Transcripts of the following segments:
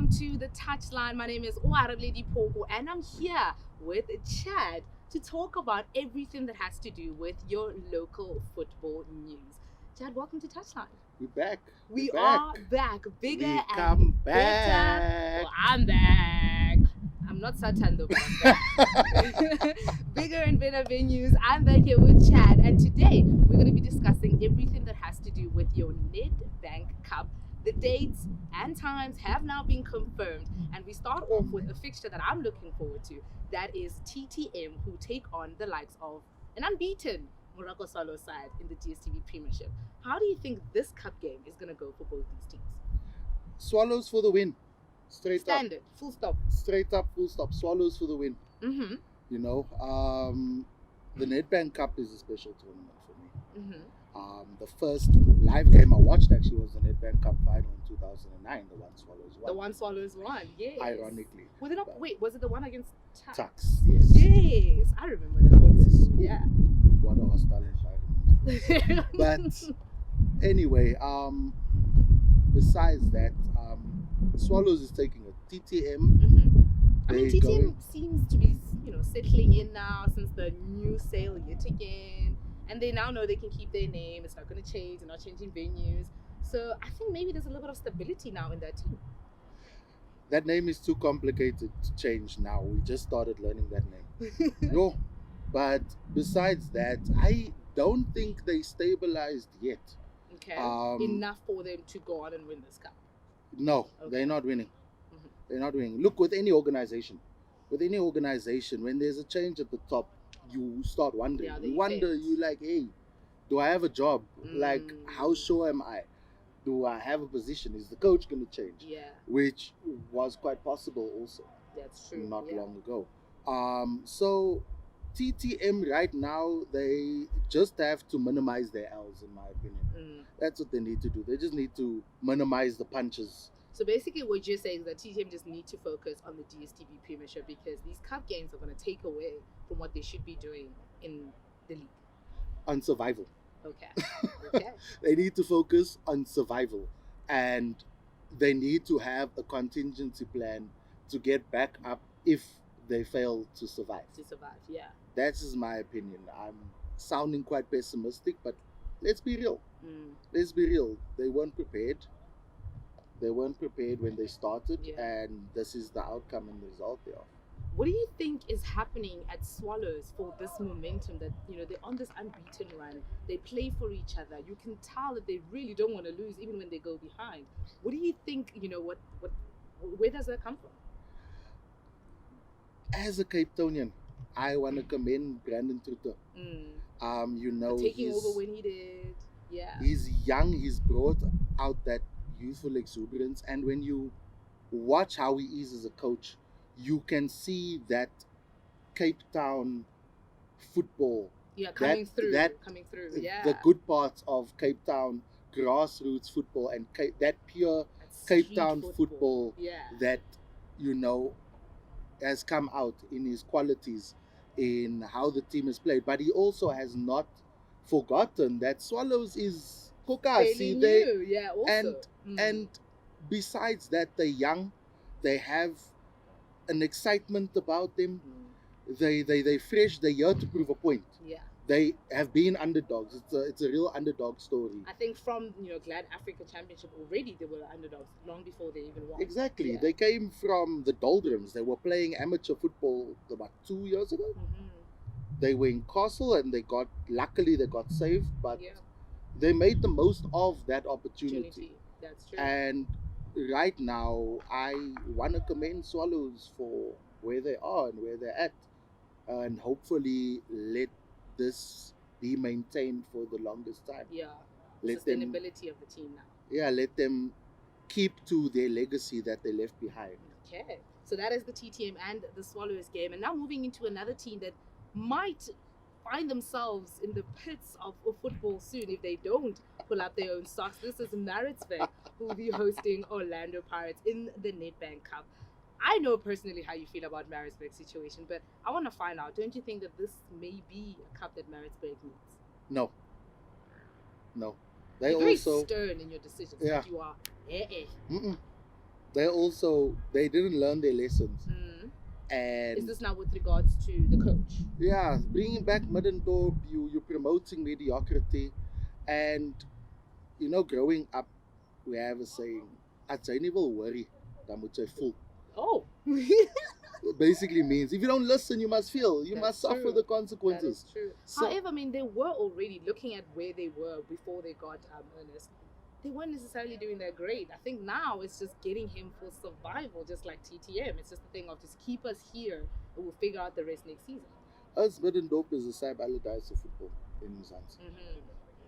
welcome to the Touchline. My name is Oarabile Diphoko and I'm here with Chadd to talk about everything that has to do with your local football news. Chadd, welcome to Touchline. We're back. We are back. Bigger we and come better. back. Well, I'm back. I'm not Satan though, but I'm back. Bigger and better venues. I'm back here with Chadd, and today we're going to be discussing everything that has to do with your NEDBANK Cup. The dates and times have now been confirmed, and we start off with a fixture that I'm looking forward to. That is TTM, who take on the likes of an unbeaten Morocco Swallows side in the DStv Premiership. How do you think this cup game is going to go for both these teams? Swallows for the win. Straight Standard, full stop. Straight up, full stop. Swallows for the win. Mm-hmm. You know, the NEDBANK Cup is a special tournament for me. Mm-hmm. The first live game I watched actually was the NEDBANK Cup final in 2009. The one Swallows won. The one Swallows won, yes. Ironically. Was it not? Wait, was it the one against Tsha? Yes. Yes, I remember that one. Yes. Yeah. What a hostile environment. But anyway, besides that, Swallows is taking a TTM. Mm-hmm. I mean, They TTM going- seems to be, settling in now since the new sale yet again. And they now know they can keep their name. It's not going to change. They're not changing venues. So I think maybe there's a little bit of stability now in that team. That name is too complicated to change now. We just started learning that name. No. But besides that, I don't think they stabilized yet. Okay. Um, Enough for them to go on and win this cup. No, Okay. they're not winning. Mhm. They're not winning. Look, with any organization, when there's a change at the top, you start wondering. Yeah, they you wonder, failed. you like, hey, do I have a job? Like, Mm. how sure am I? Do I have a position? Is the coach going to change? Yeah, Which was quite possible also that's true. not yeah. long ago. So TTM right now, they just have to minimize their L's, in my opinion. Mm. That's what they need to do. They just need to minimize the punches. So basically what you're saying is that TTM just need to focus on the DStv Premiership because these cup games are going to take away from what they should be doing in the league. On survival. Okay. Okay. They need to focus on survival, and they need to have a contingency plan to get back up if they fail to survive. To survive, yeah. That's just my opinion. I'm sounding quite pessimistic, but let's be real. Mm. Let's be real. They weren't prepared. They weren't prepared when they started, Yeah. and this is the outcome and the result thereof. What do you think is happening at Swallows for this momentum that, they're on this unbeaten run? They play for each other. You can tell that they really don't want to lose even when they go behind. What do you think, where does that come from? As a Cape Townian, I want to commend Brandon Trutte. Mm. Taking over when he did. Yeah. He's young. He's brought out that youthful exuberance, and when you watch how he is as a coach, you can see that Cape Town football. Yeah, coming through. Yeah. The good parts of Cape Town grassroots football and that pure Cape Street Town football Yeah. that has come out in his qualities in how the team is played. But he also has not forgotten that Swallows is Fairly Kokasi. new. Yeah, also. And besides that, they're young. They have an excitement about them. They fresh. They're here to prove a point. Yeah. They have been underdogs. It's a real underdog story. I think from Glad Africa Championship already they were underdogs long before they even won. Exactly. Yeah. They came from the doldrums. They were playing amateur football about 2 years ago. Mhm. They were in Castle and luckily they got saved, but Yeah. they made the most of that opportunity. That's true. And right now, I want to commend Swallows for where they are and where they're at, and hopefully let this be maintained for the longest time. Yeah. Let them, Sustainability of the team now. let them keep to their legacy that they left behind. Okay. So that is the TTM and the Swallows game. And now moving into another team that might find themselves in the pits of football soon if they don't pull up their own socks. This is Maritzburg, who will be hosting Orlando Pirates in the NEDBANK Cup. I know personally how you feel about Maritzburg's situation, but I want to find out, don't you think that this may be a cup that Maritzburg needs? No. They You're very also stern in your decisions. Yeah. But you are, Mm-mm. they didn't learn their lessons. Mm. And Is this now with regards to the coach? yeah, bringing back Middendorp, you're promoting mediocrity. And, growing up, we have a saying, as jy nie wil worry, dan moet jy voel. Oh. It basically means if you don't listen, you must feel. You That's must suffer true. the consequences. That is true. So- However, I mean, they were already looking at where they were before they got Ernest. They weren't necessarily doing that great. I think now it's just getting him for survival, just like TTM. It's just the thing of just keep us here and we'll figure out the rest next season. Us Middendorp is a Sam Allardyce of football in Mzansi. Mm-hmm.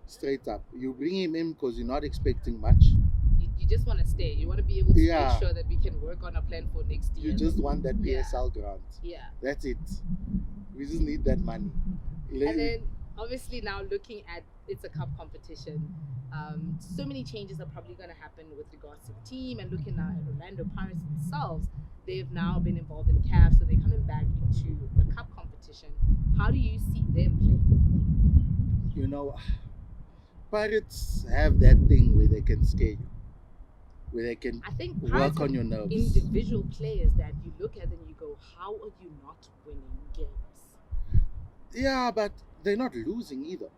Straight up. You bring him in because you're not expecting much. You just want to stay. You want to be able to Yeah. make sure that we can work on a plan for next year. You just want that Yeah. PSL grant. Yeah. That's it. We just need that money. And then obviously now looking at it's a cup competition, so many changes are probably going to happen with regards to the team. And looking now at Orlando Pirates themselves, they've now been involved in CAF, so they're coming back into the cup competition. How do you see them play? Pirates have that thing where they can scare you, where they can I think work Pirates on are your nerves. individual players that you look at and you go, how are you not winning games? Yeah, but they're not losing either.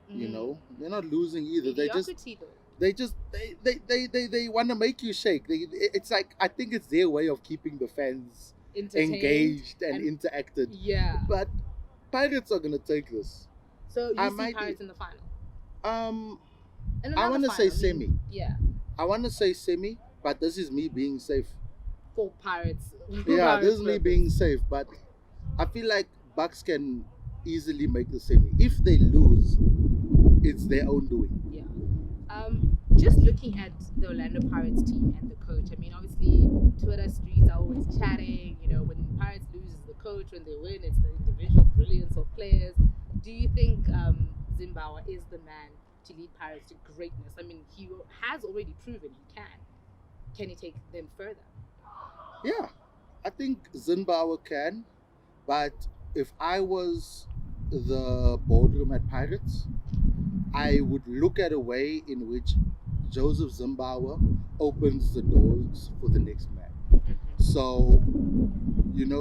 They're not losing either. Mediocrity though. They want to make you shake. It's like, I think it's their way of keeping the fans Entertained engaged and interacted. Yeah. But Pirates are gonna take this. So you I see might Pirates in the final. Um, And I another want to say final, semi. Yeah. I want to say semi, but this is me being safe. For Pirates. Yeah, this is me being safe, but I feel like Bucks can easily make the semi. If they lose, it's their own doing. Yeah. Just looking at the Orlando Pirates team and the coach, I mean, obviously, Twitter streets are always chatting. When Pirates lose, it's the coach. When they win, it's the individual brilliance of players. Do you think Zimbabwe is the man to lead Pirates to greatness? I mean, he has already proven he can. Can he take them further? Yeah, I think Zimbabwe can, but if I was the boardroom at Pirates, I would look at a way in which Joseph Zimbabwe opens the doors for the next man. So,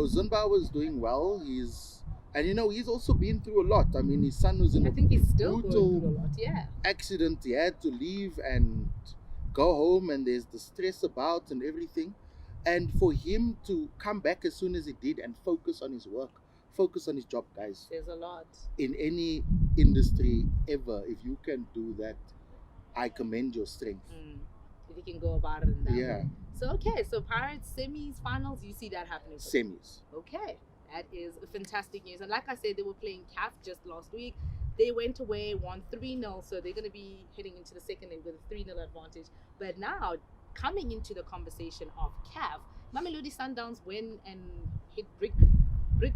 Zimbabwe is doing well. He's also been through a lot. I mean, his son was in I think he's still brutal going through a lot. Yeah. accident. He had to leave and go home, and there's the stress about and everything. And for him to come back as soon as he did and focus on his work, focus on his job, guys. There's a lot. In any industry ever, if you can do that, I commend your strength. If you can go about it in that Yeah. way. So Pirates, semis, finals, you see that happening. Semis. Okay. That is fantastic news. And like I said, they were playing CAF just last week. They went away, won 3-0, so they're going to be heading into the second leg with a 3-0 advantage. But now, coming into the conversation of CAF, Mamelodi Sundowns went and hit brick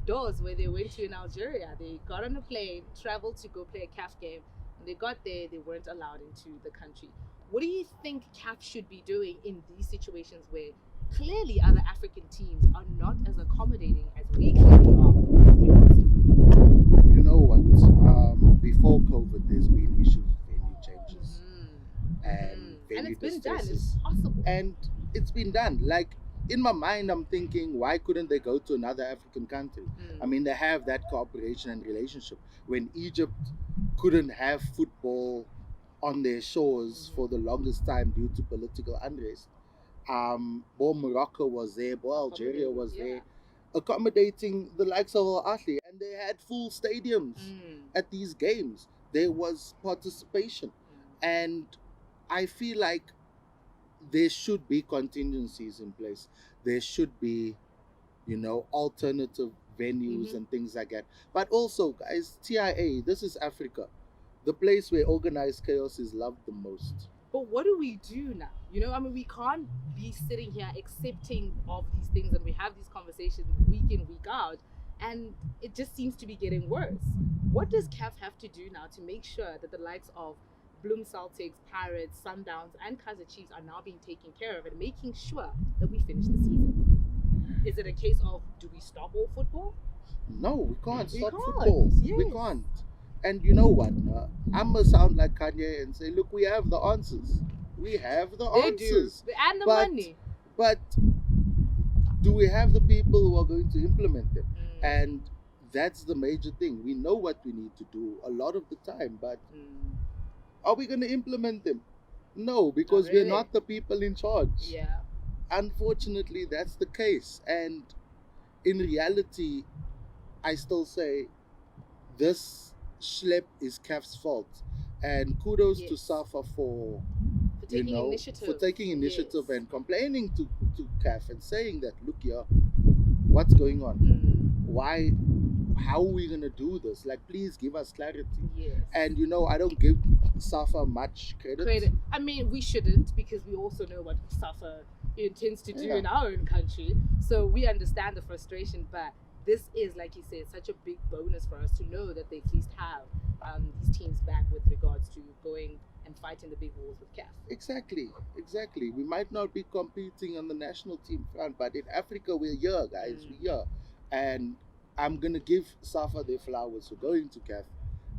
doors where they went to in Algeria. They got on a plane, traveled to go play a CAF game. When they got there, they weren't allowed into the country. What do you think CAF should be doing in these situations where clearly other African teams are not as accommodating as we clearly are with regards to football? You know what? Before COVID, there's been issues with venue changes and venue it's been done. distresses. It's possible. And it's been done. Like, in my mind, I'm thinking, why couldn't they go to another African country? I mean, they have that cooperation and relationship. When Egypt couldn't have football on their shores for the longest time due to political unrest, Morocco was there, Algeria was there, accommodating the likes of Al Ahly, and they had full stadiums at these games. There was participation, and I feel like there should be contingencies in place. There should be, alternative venues and things like that. But also, guys, TIA, this is Africa, the place where organized chaos is loved the most. But what do we do now? We can't be sitting here accepting of these things, and we have these conversations week in, week out, and it just seems to be getting worse. What does CAF have to do now to make sure that the likes of Bloem Celtics, Pirates, Sundowns, and KAIZER Chiefs are now being taken care of and making sure that we finish the season? Is it a case of, do we stop all football? No, we can't We stop can't, football. yes. We can't. And you know what? I'm going to sound like Kanye and say, look, we have the answers. We have the They answers. do. And the But money. But do we have the people who are going to implement them? And that's the major thing. We know what we need to do a lot of the time, but are we going to implement them? No, because Not really. we're not the people in charge. Yeah. Unfortunately, that's the case. And in reality, I still say this schlep is CAF's fault. And kudos to SAFA for taking initiative. For taking initiative and complaining to CAF and saying that, look here, what's going on? Why? How are we going to do this? Like, please give us clarity. Yes. And, I don't give SAFA much credit. I mean, we shouldn't, because we also know what SAFA intends to do in our own country. So we understand the frustration, but this is, like you said, such a big bonus for us to know that they at least have these teams back with regards to going and fighting the big wars with CAF. Exactly. We might not be competing on the national team front, but in Africa, we're here, guys. We're here. And I'm going to give SAFA their flowers for going to CAF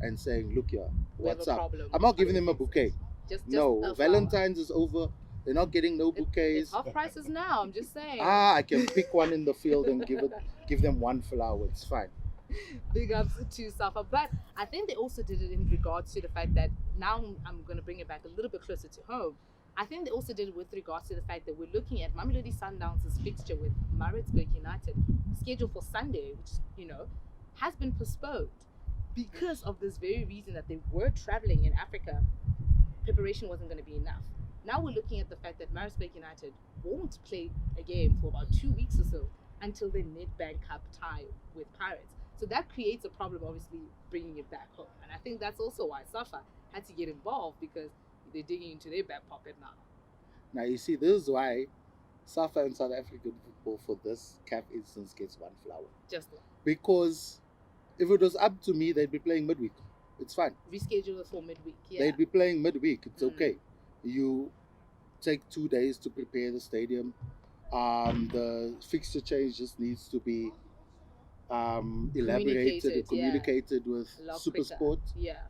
and saying, look here, what's up? I'm not giving them a bouquet. Just no, Valentine's is over. They're not getting no bouquets. It's half prices now, I'm just saying. I can pick one in the field and give them one flower. It's fine. Big ups to SAFA. But I think they also did it in regards to the fact that, now I'm going to bring it back a little bit closer to home. I think they also did it with regards to the fact that we're looking at Mamelodi Sundowns' fixture with Maritzburg United, scheduled for Sunday, which, has been postponed because of this very reason that they were traveling in Africa. Preparation wasn't going to be enough. Now we're looking at the fact that Maritzburg United won't play a game for about 2 weeks or so until the NEDBANK Cup tie with Pirates. So that creates a problem, obviously, bringing it back home. And I think that's also why SAFA had to get involved, because they're digging into their back pocket now. Now, you see, this is why SAFA and South African football for this CAF instance gets one flower. Just one. Because if it was up to me, they'd be playing midweek. It's fine. Reschedule it for midweek, yeah. They'd be playing midweek. It's okay. You take 2 days to prepare the stadium. The fixture change just needs to be elaborated, communicated with SuperSport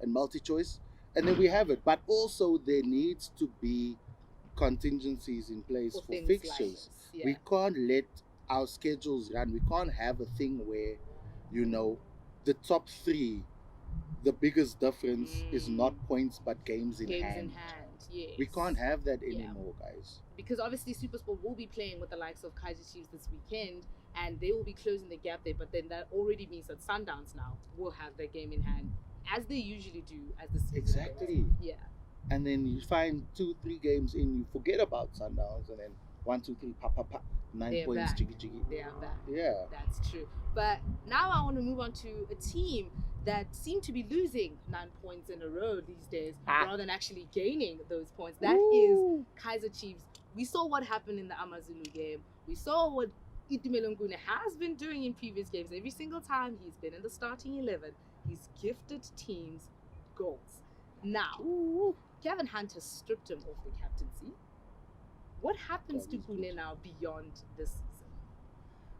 and MultiChoice, and then we have it. But also there needs to be contingencies in place for fixtures. Like we can't let our schedules run. We can't have a thing where, the top three, the biggest difference is not points but games in hand. Yes. We can't have that anymore, guys. Because obviously SuperSport will be playing with the likes of KAIZER Chiefs this weekend, and they will be closing the gap there. But then that already means that Sundowns now will have their game in hand, as they usually do as the season goes. Yeah. And then you find 2-3 games in, you forget about Sundowns, and then 1, 2, 3, 9 points, jiggy. They are back. Yeah. That's true. But now I want to move on to a team that seem to be losing 9 points in a row these days, rather than actually gaining those points. That is KAIZER Chiefs. We saw what happened in the AmaZulu game. We saw what Itumeleng has been doing in previous games. Every single time he's been in the starting 11, he's gifted teams goals. Now, Kevin Hunt has stripped him of the captaincy. What happens to Khune now beyond this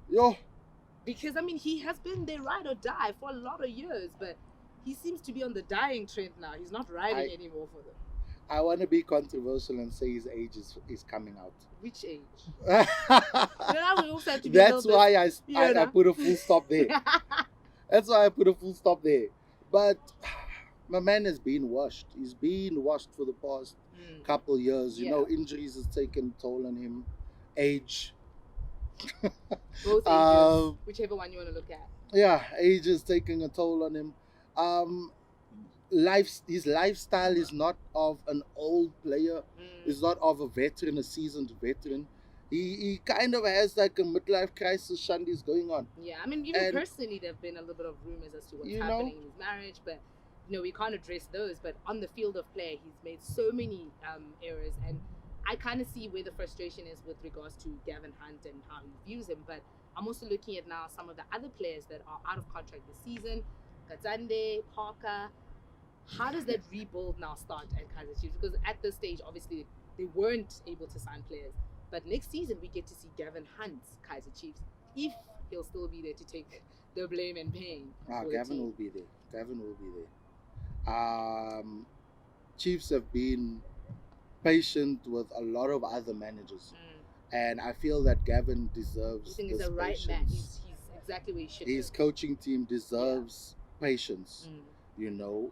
season? Because, he has been their ride or die for a lot of years, but he seems to be on the dying trend now. He's not riding anymore for them. I want to be controversial and say his age is coming out. Which age? That's why I put a full stop there. That's why I put a full stop there. But my man has been washed. He's been washed for the past couple years. Injuries has taken a toll on him. Age. Both ages, whichever one you want to look at. Yeah, age is taking a toll on him. His lifestyle is not of an old player. It's not of a veteran, a seasoned veteran. He kind of has like a midlife crisis shandies going on. Yeah, even personally, there have been a little bit of rumors as to what's happening in his marriage, but we can't address those. But on the field of play, he's made so many errors, and I kind of see where the frustration is with regards to Gavin Hunt and how he views him. But I'm also looking at now some of the other players that are out of contract this season, Katsande, Parker. How does that rebuild now start at KAIZER Chiefs? Because at this stage, obviously, they weren't able to sign players. But next season, we get to see Gavin Hunt's KAIZER Chiefs, if he'll still be there to take the blame and pain. Gavin will be there. Chiefs have been patient with a lot of other managers. And I feel that Gavin You deserves think he's this the right patience. man? He's exactly where he should His be. coaching team deserves patience. Mm. You know,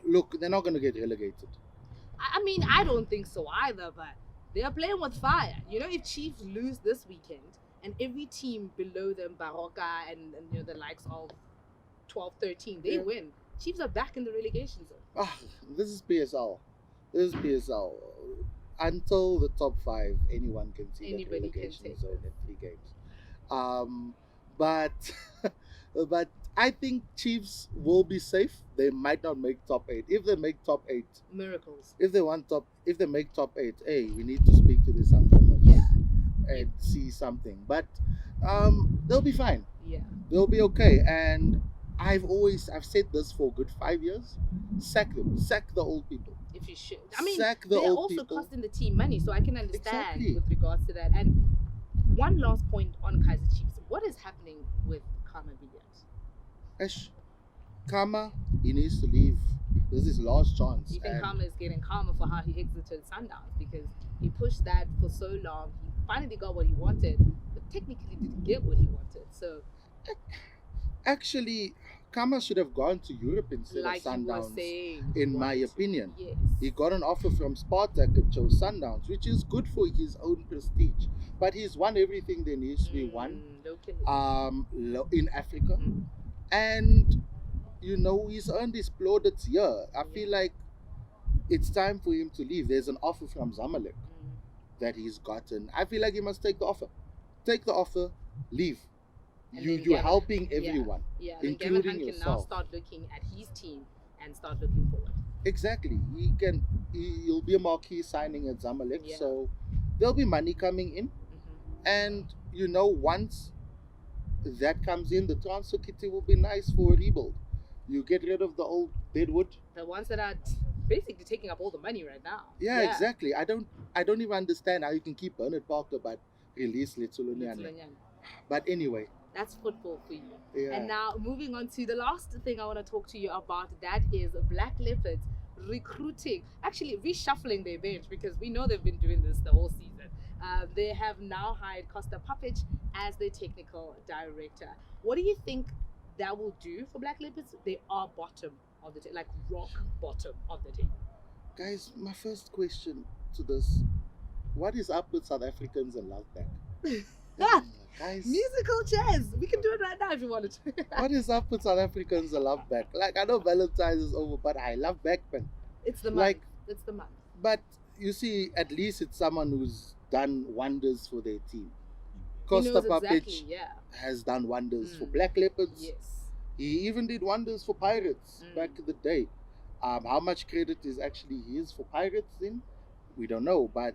look, they're not going to get relegated. I mean, I don't think so either, but they are playing with fire. You know, if Chiefs lose this weekend and every team below them, Baroka and you know the likes of 12, 13, they Yeah. win. Chiefs are back in the relegation zone. This is PSL. This is PSL. Until the top 5, anyone can see that Anybody can relegation take zone in 3 games. But but I think Chiefs will be safe. They might not make top 8. If they make top 8, Miracles. if they make top 8, hey, we need to speak to the Sangomas Yeah. and see something. But they'll be fine. Yeah. They'll be okay. And I've said this for a good 5 years. Sack them. Sack the old people. If you should. I mean, Sack the they're old also people. costing the team money, so I can understand Exactly. with regards to that. And one last point on Kaizer Chiefs. What is happening with Karma Williams? Ash, Karma, he needs to leave. This is his last chance. You think And Karma is getting karma for how he exited Sundowns because he pushed that for so long. He finally got what he wanted, but technically didn't get what he wanted. So, actually, Karma should have gone to Europe instead like of you were Sundowns, saying, in my right. opinion. Yes. He got an offer from Spartak and chose Sundowns, which is good for his own prestige. But he's won everything there needs to be won Locally. in Africa. Mm. And, you know, he's earned his plaudits here. I feel like it's time for him to leave. There's an offer from Zamalek that he's gotten. I feel like he must take the offer. Take the offer, leave. And You're then Gavin- helping yeah. everyone, Yeah, then Gavin including Hunt can now yourself. start looking at his team and start looking forward. Exactly. He'll be a marquee signing at Zamalek, Yeah. so there'll be money coming in. And, you know, once that comes in, the transfer kitty will be nice for a rebuild. You get rid of the old deadwood. The ones that are basically taking up all the money right now. Yeah, exactly. I don't even understand how you can keep Bernard Parker but release Letsulonyane. Letsulonyane. But anyway. That's football for you. Yeah. And now moving on to the last thing I want to talk to you about, that is Black Leopards recruiting, actually reshuffling their bench, because we know they've been doing this the whole season. They have now hired Kosta Papic as their technical director. What do you think that will do for Black Leopards? They are bottom of the table, like rock bottom of the table. Guys, my first question to this, what is up with South Africans and LEOPARDS? Guys, musical chairs. We can do it right now if you wanted to. what is up with South Africans and LEOPARDS? Like, I know Valentine's is over, but I love backpack. It's the month. Like, it's the month. But you see, at least it's someone who's done wonders for their team. He Kosta knows Papic exactly, yeah. has done wonders for Black Leopards. Yes. He even did wonders for Pirates back in the day. How much credit is actually his for Pirates then? We don't know. But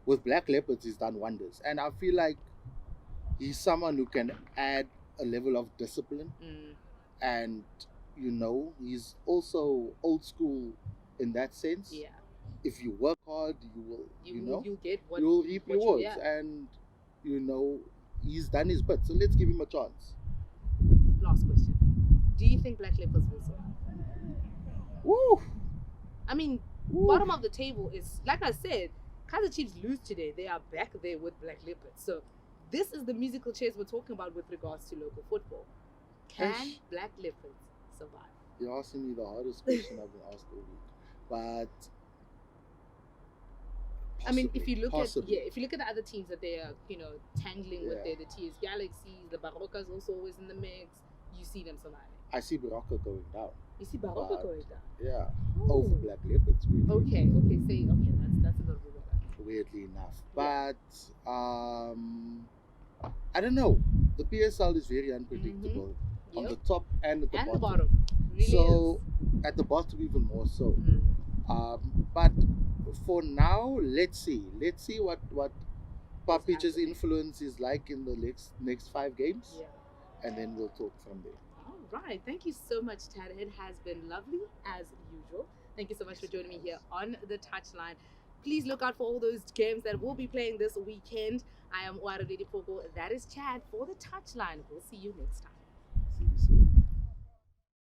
with Black Leopards, he's done wonders. And I feel like he's someone who can add a level of discipline. And, you know, he's also old school in that sense. Yeah. If you work hard, you will, you'll get what you'll reap what rewards. yeah. And, you know, he's done his bit. So let's give him a chance. Last question. Do you think Black Leopards will survive? Woo! I mean, bottom of the table is, like I said, Kaizer Chiefs lose today. They are back there with Black Leopards. So this is the musical chairs we're talking about with regards to local football. Can Black Leopards survive? You're asking me the hardest question I've been asked all week. But I mean, if you look possibly. if you look at the other teams that they are, you know, tangling with there, the TS Galaxies, the Barokas also always in the mix. You see them surviving. I see Baraka going down. You see Baroka going down. Yeah, over Black Leopards. Okay, that's a little bit better. Weirdly enough, but I don't know. The PSL is very unpredictable on the top and at the bottom. Really so is. at the bottom even more so. But for now, let's see what Papic's influence is like in the next 5 games, and then we'll talk from there. All right, thank you so much, Chadd. It has been lovely as usual. Thank you so much for joining me here on the Touchline. Please look out for all those games that we'll be playing this weekend. I am Oarabile Diphoko. That is Chadd for the Touchline. We'll see you next time. See you soon.